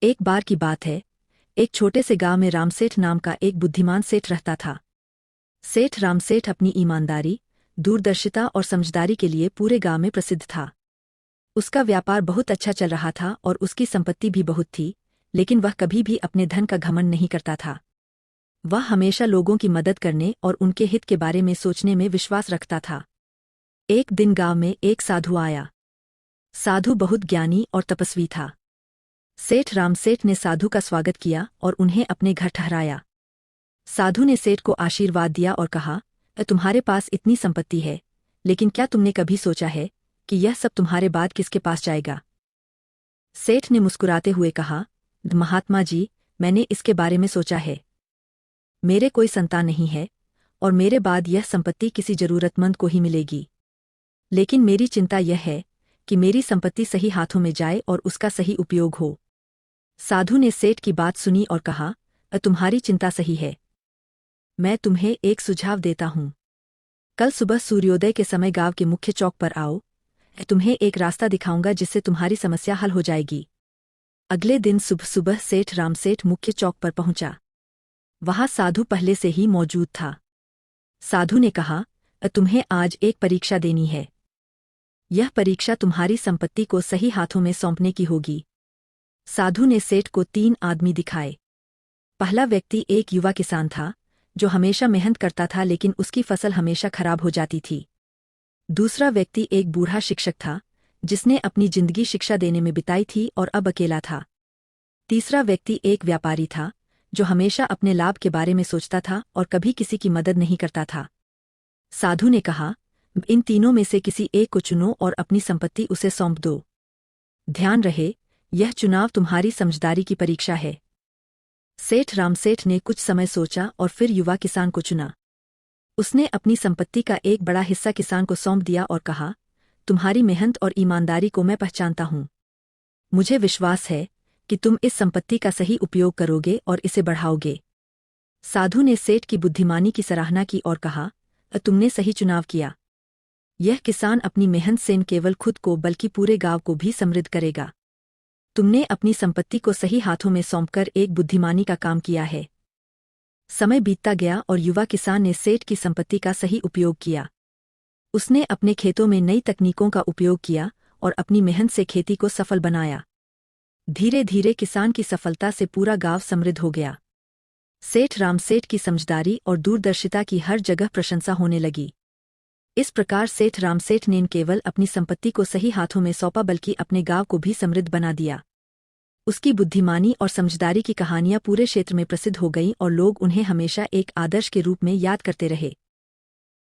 एक बार की बात है, एक छोटे से गांव में रामसेठ नाम का एक बुद्धिमान सेठ रहता था। सेठ रामसेठ अपनी ईमानदारी, दूरदर्शिता और समझदारी के लिए पूरे गांव में प्रसिद्ध था। उसका व्यापार बहुत अच्छा चल रहा था और उसकी संपत्ति भी बहुत थी, लेकिन वह कभी भी अपने धन का घमंड नहीं करता था। वह हमेशा लोगों की मदद करने और उनके हित के बारे में सोचने में विश्वास रखता था। एक दिन गांव में एक साधु आया। साधु बहुत ज्ञानी और तपस्वी था। सेठ रामसेठ ने साधु का स्वागत किया और उन्हें अपने घर ठहराया। साधु ने सेठ को आशीर्वाद दिया और कहा, तुम्हारे पास इतनी संपत्ति है, लेकिन क्या तुमने कभी सोचा है कि यह सब तुम्हारे बाद किसके पास जाएगा? सेठ ने मुस्कुराते हुए कहा, महात्मा जी, मैंने इसके बारे में सोचा है। मेरे कोई संतान नहीं है और मेरे बाद यह संपत्ति किसी जरूरतमंद को ही मिलेगी। लेकिन मेरी चिंता यह है कि मेरी संपत्ति सही हाथों में जाए और उसका सही उपयोग हो। साधु ने सेठ की बात सुनी और कहा, तुम्हारी चिंता सही है। मैं तुम्हें एक सुझाव देता हूँ। कल सुबह सूर्योदय के समय गांव के मुख्य चौक पर आओ। तुम्हें एक रास्ता दिखाऊंगा जिससे तुम्हारी समस्या हल हो जाएगी। अगले दिन सुबह सुबह सेठ रामसेठ मुख्य चौक पर पहुंचा। वहां साधु पहले से ही मौजूद था। साधु ने कहा, तुम्हें आज एक परीक्षा देनी है। यह परीक्षा तुम्हारी संपत्ति को सही हाथों में सौंपने की होगी। साधु ने सेठ को 3 आदमी दिखाए। पहला व्यक्ति एक युवा किसान था, जो हमेशा मेहनत करता था लेकिन उसकी फसल हमेशा खराब हो जाती थी। दूसरा व्यक्ति एक बूढ़ा शिक्षक था, जिसने अपनी जिंदगी शिक्षा देने में बिताई थी और अब अकेला था। तीसरा व्यक्ति एक व्यापारी था, जो हमेशा अपने लाभ के बारे में सोचता था और कभी किसी की मदद नहीं करता था। साधु ने कहा, इन तीनों में से किसी एक को चुनो और अपनी संपत्ति उसे सौंप दो। ध्यान रहे, यह चुनाव तुम्हारी समझदारी की परीक्षा है। सेठ रामसेठ ने कुछ समय सोचा और फिर युवा किसान को चुना। उसने अपनी संपत्ति का एक बड़ा हिस्सा किसान को सौंप दिया और कहा, तुम्हारी मेहनत और ईमानदारी को मैं पहचानता हूँ। मुझे विश्वास है कि तुम इस संपत्ति का सही उपयोग करोगे और इसे बढ़ाओगे। साधु ने सेठ की बुद्धिमानी की सराहना की और कहा, तुमने सही चुनाव किया। यह किसान अपनी मेहनत से न केवल खुद को बल्कि पूरे गांव को भी समृद्ध करेगा। तुमने अपनी संपत्ति को सही हाथों में सौंपकर एक बुद्धिमानी का काम किया है। समय बीतता गया और युवा किसान ने सेठ की संपत्ति का सही उपयोग किया। उसने अपने खेतों में नई तकनीकों का उपयोग किया और अपनी मेहनत से खेती को सफल बनाया। धीरे धीरे किसान की सफलता से पूरा गांव समृद्ध हो गया। सेठ रामसेठ की समझदारी और दूरदर्शिता की हर जगह प्रशंसा होने लगी। इस प्रकार सेठ रामसेठ ने न केवल अपनी संपत्ति को सही हाथों में सौंपा बल्कि अपने गांव को भी समृद्ध बना दिया। उसकी बुद्धिमानी और समझदारी की कहानियां पूरे क्षेत्र में प्रसिद्ध हो गईं और लोग उन्हें हमेशा एक आदर्श के रूप में याद करते रहे।